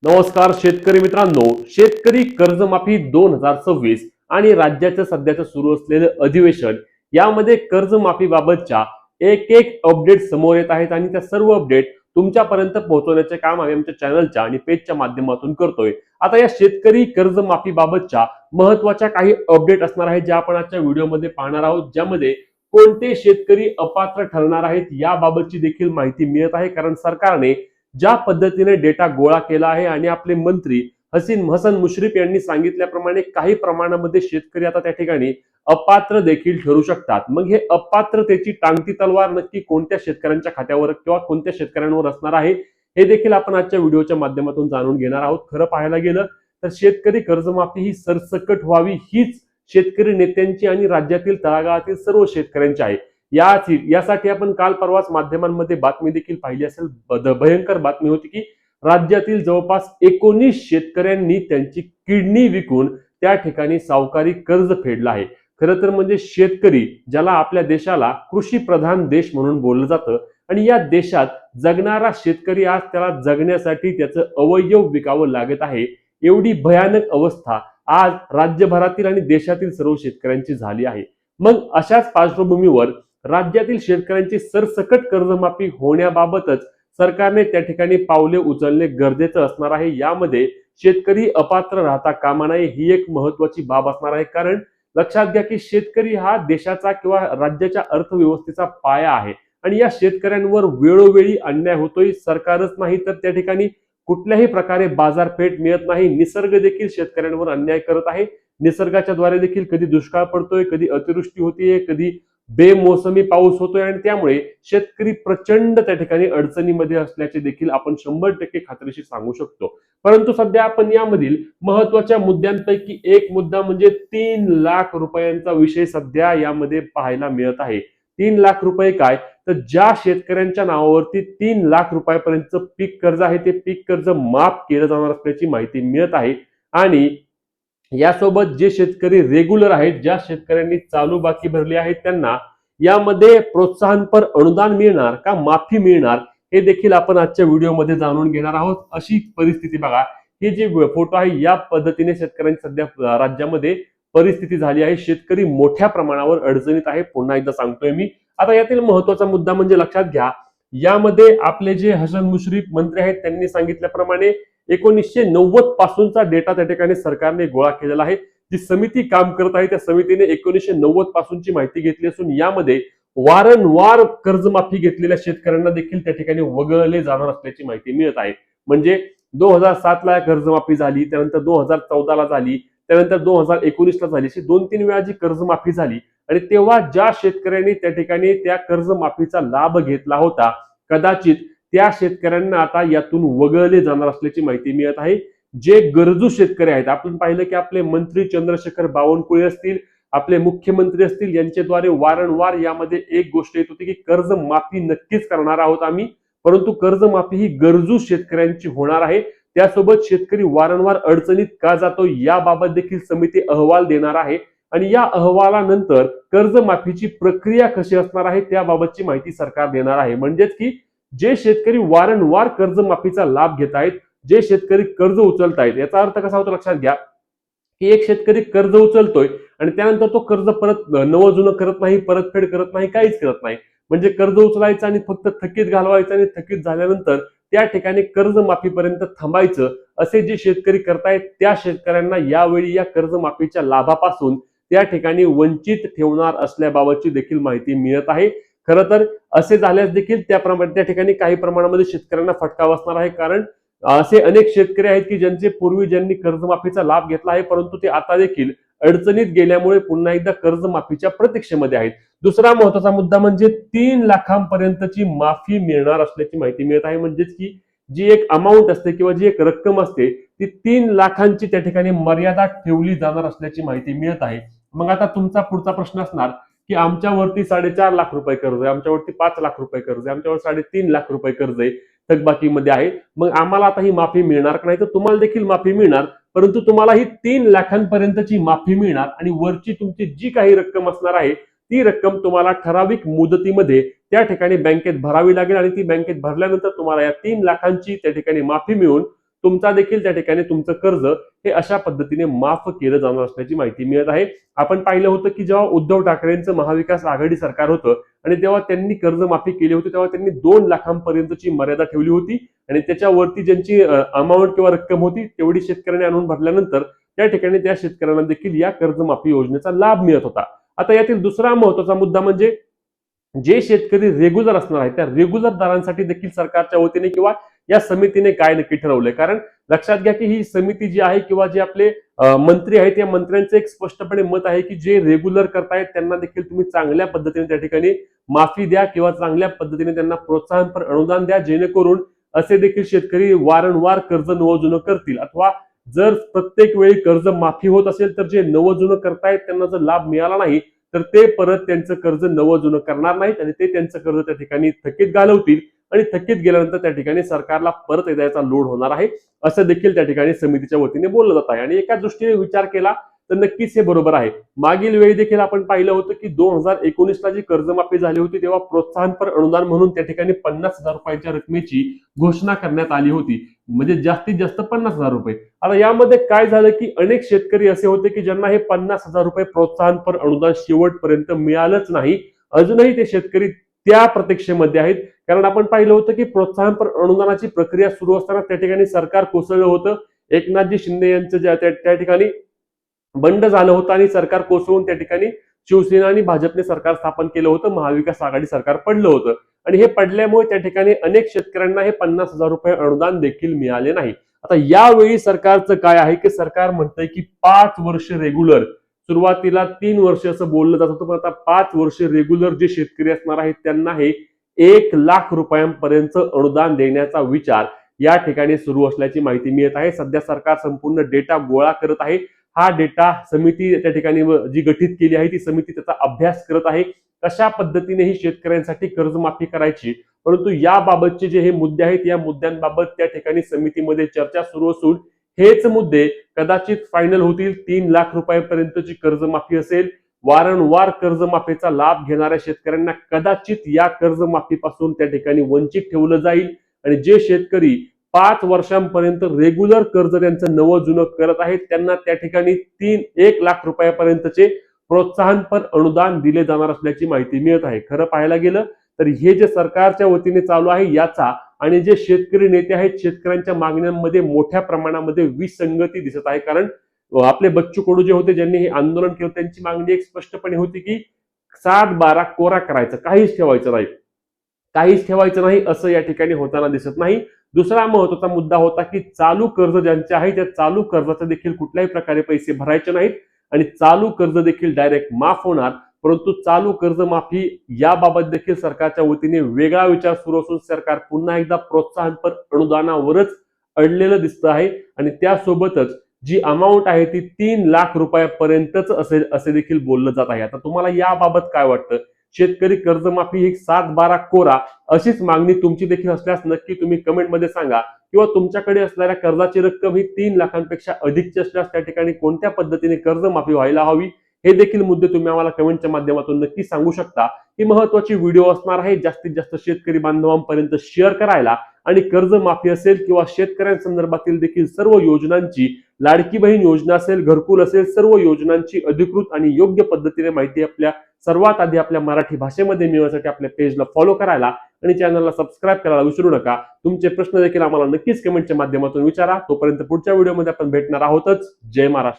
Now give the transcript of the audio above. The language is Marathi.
नमस्कार शेतकरी मित्रांनो, शेतकरी कर्जमाफी 2026 आणि राज्याचं सध्याचं सुरू असलेलं अधिवेशन यामध्ये कर्जमाफीबाबतच्या एक एक अपडेट समोर येत आहेत आणि त्या सर्व अपडेट तुमच्यापर्यंत पोहोचवण्याचे काम आम्ही आमच्या चॅनलच्या आणि पेजच्या माध्यमातून करतोय। आता या शेतकरी कर्जमाफीबाबतच्या महत्त्वाच्या काही अपडेट असणार आहेत ज्या आपण आजच्या व्हिडिओमध्ये पाहणार आहोत, ज्यामध्ये कोणते शेतकरी अपात्र ठरणार आहेत याबाबतची देखील माहिती मिळत आहे। कारण सरकारने ज्या पद्धतीने डेटा गोळा केला आहे आणि आपले मंत्री हसन मुश्रीफ यांनी सांगितल्याप्रमाणे काही प्रमाणामध्ये शेतकरी आता त्या ठिकाणी अपात्र देखील ठरू शकतात। मग हे अपात्रतेची टांगती तलवार नक्की कोणत्या शेतकऱ्यांच्या खात्यावर किंवा कोणत्या शेतकऱ्यांवर असणार आहे हे देखील आपण आजच्या व्हिडिओच्या माध्यमातून जाणून घेणार आहोत। खरं पाहायला गेलं तर शेतकरी कर्जमाफी ही सरसकट व्हावी हीच शेतकरी नेत्यांची आणि राज्यातील तळागाळातील सर्व शेतकऱ्यांची आहे। यासाठी आपण काल परवाच माध्यमांमध्ये बातमी देखील पाहिली असेल। भयंकर बातमी होती की राज्यातील जवळपास 19 शेतकऱ्यांनी त्यांची किडनी विकून त्या ठिकाणी सावकारी कर्ज फेडलं आहे। खरं तर म्हणजे शेतकरी ज्याला आपल्या देशाला कृषी प्रधान देश म्हणून बोललं जातं आणि या देशात जगणारा शेतकरी आज त्याला जगण्यासाठी त्याचं अवयव विकावं लागत आहे। एवढी भयानक अवस्था आज राज्यभरातील आणि देशातील सर्व शेतकऱ्यांची झाली आहे। मग अशाच पार्श्वभूमीवर राज्यातील शेतकऱ्यांची सरसकट कर्जमाफी होण्याबाबतच सरकारने त्या ठिकाणी पावले उचलणे गरजेचं असणार आहे। यामध्ये शेतकरी अपात्र राहता कामा नये ही एक महत्त्वाची बाब असणार आहे। कारण लक्षात घ्या की शेतकरी हा देशाचा किंवा राज्याच्या अर्थव्यवस्थेचा पाया आहे आणि या शेतकऱ्यांवर वेळोवेळी अन्याय होतोय। सरकारच नाही तर त्या ठिकाणी कुठल्याही प्रकारे बाजारपेठ मिळत नाही। निसर्ग देखील शेतकऱ्यांवर अन्याय करत आहे। निसर्गाच्या द्वारे देखील कधी दुष्काळ पडतोय, कधी अतिवृष्टी होतीये, कधी बेमोसमी पाऊस होतोय आणि त्यामुळे शेतकरी प्रचंड त्या ठिकाणी अडचणीमध्ये असल्याचे देखील आपण 100% खात्रीशीर सांगू शकतो। परंतु सध्या आपण यामधील महत्त्वाच्या मुद्द्यांपैकी एक मुद्दा म्हणजे 3 लाख रुपयांचा विषय सध्या यामध्ये पाहायला मिळत आहे। 3 लाख रुपये काय तर ज्या शेतकऱ्यांच्या नावावरती 3 लाख रुपयापर्यंतचं पीक कर्ज आहे ते पीक कर्ज माफ केलं जाणार असल्याची माहिती मिळत आहे। आणि यासोबत जे शेतकरी रेग्युलर आहेत, ज्या शेतकऱ्यांनी चालू बाकी भरली आहे त्यांना यामध्ये प्रोत्साहनपर अनुदान मिळणार का माफी मिळणार हे देखील आपण आजच्या व्हिडिओमध्ये जाणून घेणार आहोत। अशी परिस्थिती बघा, हे जे फोटो आहे या पद्धतीने शेतकऱ्यांची सध्या राज्यामध्ये परिस्थिती झाली आहे। शेतकरी मोठ्या प्रमाणावर अडचणीत आहे, पुन्हा एकदा सांगतोय मी। आता यातील महत्त्वाचा मुद्दा म्हणजे लक्षात घ्या, यामध्ये आपले जे हसन मुश्रीफ मंत्री आहेत त्यांनी सांगितल्याप्रमाणे 1990 पासूनचा डेटा त्या ठिकाणी सरकारने गोळा केलेला आहे। जी समिती काम करत आहे त्या समितीने 1990 पासूनची माहिती घेतली असून यामध्ये वारंवार कर्जमाफी घेतलेल्या शेतकऱ्यांना देखील त्या ठिकाणी वगळले जाणार असल्याची माहिती मिळत आहे। म्हणजे 2007 ला कर्जमाफी झाली, त्यानंतर 2014 ला झाली, त्यानंतर 2019 ला झाली, अशी 2-3 वेळा जी कर्जमाफी झाली आणि तेव्हा ज्या शेतकऱ्यांनी त्या ठिकाणी त्या कर्जमाफीचा लाभ घेतला होता कदाचित त्या शेतकऱ्यांना आता यातून वगळले जाणार असल्याची माहिती मिळत आहे। जे गरजू शेतकरी आहेत, आपण पाहिलं की आपले मंत्री चंद्रशेखर बावनकुळे असतील, आपले मुख्यमंत्री असतील, यांच्याद्वारे वारंवार यामध्ये एक गोष्ट येत होती की कर्जमाफी नक्कीच करणार आहोत आम्ही, परंतु कर्जमाफी ही गरजू शेतकऱ्यांची होणार आहे। त्यासोबत शेतकरी वारंवार अडचणीत का जातो याबाबत देखील समिती अहवाल देणार आहे आणि या अहवालानंतर कर्जमाफीची प्रक्रिया कशी असणार आहे त्याबाबतची माहिती सरकार देणार आहे। म्हणजेच की जे शेतकरी वारंवार कर्जमाफीचा लाभ घेत आहेत, जे शेतकरी कर्ज उचलत आहेत, याचा अर्थ कसा होतो लक्षात घ्या की एक शेतकरी कर्ज उचलतोय आणि त्यानंतर तो कर्ज परत नवं जुनं करत नाही, परतफेड करत नाही, काहीच करत नाही। म्हणजे कर्ज उचलायचं आणि फक्त थकीत घालवायचं आणि थकीत झाल्यानंतर त्या ठिकाणी कर्जमाफीपर्यंत थांबायचं, असे जे शेतकरी करतायत त्या शेतकऱ्यांना यावेळी या कर्जमाफीच्या लाभापासून त्या ठिकाणी वंचित ठेवणार असल्याबाबतची देखील माहिती मिळत आहे। खरं तर असे झाल्यास देखील त्या ठिकाणी काही प्रमाणामध्ये शेतकऱ्यांना फटका बसणार आहे। कारण असे अनेक शेतकरी आहेत की ज्यांनी कर्जमाफीचा लाभ घेतला आहे परंतु ते आता देखील अडचणीत गेल्यामुळे पुन्हा एकदा कर्जमाफीच्या प्रतीक्षेमध्ये आहेत। दुसरा महत्त्वाचा मुद्दा म्हणजे 3 लाखांपर्यंतची माफी मिळणार असल्याची माहिती मिळत आहे। म्हणजेच की जी एक अमाउंट असते किंवा जी एक रक्कम असते ती 3 लाखांची त्या ठिकाणी मर्यादा ठेवली जाणार असल्याची माहिती मिळत आहे। मग आता तुमचा पुढचा प्रश्न असणार की आमच्यावरती 4.5 लाख रुपये कर्ज आहे, आमच्यावरती 5 लाख रुपये कर्ज आहे, आमच्यावर 3.5 लाख रुपये कर्ज आहे, थकबाकीमध्ये आहे, मग आम्हाला आता ही माफी मिळणार का नाही? तर तुम्हाला देखील माफी मिळणार, परंतु तुम्हाला ही 3 लाखांपर्यंतची माफी मिळणार आणि वरची तुमची जी काही रक्कम असणार आहे ती रक्कम तुम्हाला ठराविक मुदतीमध्ये त्या ठिकाणी बँकेत भरावी लागेल आणि ती बँकेत भरल्यानंतर तुम्हाला या 3 लाखांची त्या ठिकाणी माफी मिळून तुमचा देखील त्या ठिकाणी तुमचं कर्ज हे अशा पद्धतीने माफ केलं जाणार असल्याची माहिती मिळत आहे. आपण पाहिलं होतं की जेव्हा उद्धव ठाकरेंचं महाविकास आघाडी सरकार होतं आणि तेव्हा त्यांनी कर्जमाफी केली होती, तेव्हा त्यांनी 2 लाखांपर्यंतची मर्यादा ठेवली होती आणि त्याच्यावरती ज्यांची अमाऊंट किंवा रक्कम होती तेवढी शेतकऱ्यांनी आणून भरल्यानंतर त्या ठिकाणी त्या शेतकऱ्यांना देखील या कर्जमाफी योजनेचा लाभ मिळत होता. आता यातील दुसरा महत्त्वाचा मुद्दा म्हणजे जे शेतकरी रेग्युलर असणार आहेत त्या रेग्युलर दरांसाठी देखील सरकारच्या वतीने किंवा या समितीने काय नक्की ठरवलंय. कारण लक्षात घ्या की ही समिती जी आहे किंवा जे आपले मंत्री आहेत या मंत्र्यांचं एक स्पष्टपणे मत आहे की जे रेग्युलर करतायत त्यांना देखील तुम्ही चांगल्या पद्धतीने त्या ठिकाणी माफी द्या किंवा चांगल्या पद्धतीने त्यांना प्रोत्साहनपर अनुदान द्या, जेणेकरून असे देखील शेतकरी वारंवार कर्ज नवजुनं करतील. अथवा जर प्रत्येक वेळी कर्ज माफी होत असेल तर जे नवजुनं करतायत त्यांना जर लाभ मिळाला नाही तर ते परत त्यांचं कर्ज नवजुनं करणार नाहीत आणि ते त्यांचं कर्ज त्या ठिकाणी थकीत घालवतील आणि थकीत गेल्यानंतर त्या ठिकाणी सरकारला परत द्यायचा लोड होणार आहे, असं देखील त्या ठिकाणी समितीच्या वतीने बोललं जात आहे. आणि एका दृष्टीने विचार केला तर नक्कीच हे बरोबर आहे. मागील वेळी देखील आपण पाहिलं होतं की 2019ला जी कर्जमाफी झाली होती तेव्हा प्रोत्साहनपर अनुदान म्हणून त्या ठिकाणी 50,000 रुपयांच्या रकमेची घोषणा करण्यात आली होती, म्हणजे जास्तीत जास्त 50,000 रुपये. आता यामध्ये काय झालं की अनेक शेतकरी असे होते की ज्यांना हे 50,000 रुपये प्रोत्साहनपर अनुदान शेवटपर्यंत मिळालंच नाही. अजूनही ते शेतकरी त्या प्रतीक्षेमध्ये आहेत. कारण आपण पाहिलं होतं की प्रोत्साहनपर अनुदानाची प्रक्रिया सुरू असताना त्या ठिकाणी सरकार कोसळलं होतं. एकनाथजी शिंदे यांचं त्या ठिकाणी बंड झालं होतं आणि सरकार कोसळून त्या ठिकाणी शिवसेना आणि भाजपने सरकार स्थापन केलं होतं, महाविकास आघाडी सरकार पडलं होतं आणि हे पडल्यामुळे त्या ठिकाणी अनेक शेतकऱ्यांना हे 50,000 रुपये अनुदान देखील मिळाले नाही. आता यावेळी सरकारचं काय आहे की सरकार म्हणतंय की 5 वर्ष रेग्युलर, सुरुवातीला 3 वर्ष असं बोललं जात होतं, पण आता 5 वर्ष रेग्युलर जे शेतकरी असणार आहेत त्यांना हे 1 लाख रुपयांपर्यंत अनुदान देण्याचा विचार या ठिकाणी सुरू असल्याची माहिती मिळत आहे. सध्या सरकार संपूर्ण डेटा गोळा करत आहे. हा डेटा समिती त्या ठिकाणी जी गठीत केली आहे ती समिती त्याचा अभ्यास करत आहे, कशा पद्धतीने ही शेतकऱ्यांसाठी कर्जमाफी करायची. परंतु याबाबतचे जे हे मुद्दे आहेत या मुद्द्यांबाबत त्या ठिकाणी समितीमध्ये चर्चा सुरू असून हेच मुद्दे कदाचित फायनल होतील. 3 लाख रुपयांपर्यंतची कर्जमाफी असेल. वारंवार कर्जमाफीचा लाभ घेणाऱ्या शेतकऱ्यांना कदाचित या कर्जमाफीपासून त्या ठिकाणी वंचित ठेवलं जाईल आणि जे शेतकरी 5 वर्षांपर्यंत रेग्युलर कर्ज त्यांचं नवं जुनं करत आहेत त्यांना त्या ठिकाणी 1 लाख रुपयापर्यंतचे प्रोत्साहनपर अनुदान दिले जाणार असल्याची माहिती मिळत आहे. खरं पाहायला गेलं तर हे जे सरकारच्या वतीने चालू आहे याचा आणि जे शेतकरी नेते आहेत शेतकऱ्यांच्या मागण्यांमध्ये मोठ्या प्रमाणामध्ये विसंगती दिसत आहे. कारण आपले बच्चू कडू जे होते ज्यांनी हे आंदोलन केलं त्यांची मागणी एक स्पष्टपणे होती की 7-12 कोरा करायचं, काहीच ठेवायचं नाही असं या ठिकाणी होताना दिसत नाही. दुसरा महत्वाचा मुद्दा होता की चालू कर्ज ज्यांचे आहे त्या चालू कर्जाचे देखील कुठल्याही प्रकारे पैसे भरायचे नाहीत आणि चालू कर्ज देखील डायरेक्ट माफ होणार. परंतु चालू कर्ज माफी याबाबत देखील सरकारच्या वतीने वेगळा विचार सुरू असून सरकार पुन्हा एकदा प्रोत्साहनपर अनुदानावरच अडलेलं दिसतं आहे आणि त्यासोबतच जी अमाऊंट आहे ती 3 लाख रुपयापर्यंतच असेल असे देखील बोललं जात आहे. आता तुम्हाला याबाबत काय वाटतं? शेतकरी कर्जमाफी ही 7-12 कोरा अशीच मागणी तुमची देखील असल्यास नक्की तुम्ही कमेंटमध्ये सांगा, किंवा तुमच्याकडे असणाऱ्या कर्जाची रक्कम ही 3 लाखांपेक्षा अधिकची असल्यास त्या ठिकाणी कोणत्या पद्धतीने कर्जमाफी व्हायला हवी हे देखील मुद्दे तुम्ही आम्हाला कमेंटच्या माध्यमातून नक्की सांगू शकता. ही महत्वाची व्हिडिओ असणार आहे. जास्तीत जास्त शेतकरी बांधवांपर्यंत शेअर करायला आणि कर्जमाफी असेल किंवा शेतकऱ्यांसंदर्भातील देखील सर्व योजनांची, लाडकी बहीण योजना असेल, घरकुल असेल, सर्व योजनांची अधिकृत आणि योग्य पद्धतीने माहिती आपल्या सर्वात आधी आपल्या मराठी भाषेमध्ये मिळवण्यासाठी आपल्या पेजला फॉलो करायला आणि चॅनलला सबस्क्राईब करायला विसरू नका. तुमचे प्रश्न देखील आम्हाला नक्कीच कमेंटच्या माध्यमातून विचारा. तोपर्यंत पुढच्या व्हिडिओमध्ये आपण भेटणार आहोतच. जय महाराष्ट्र.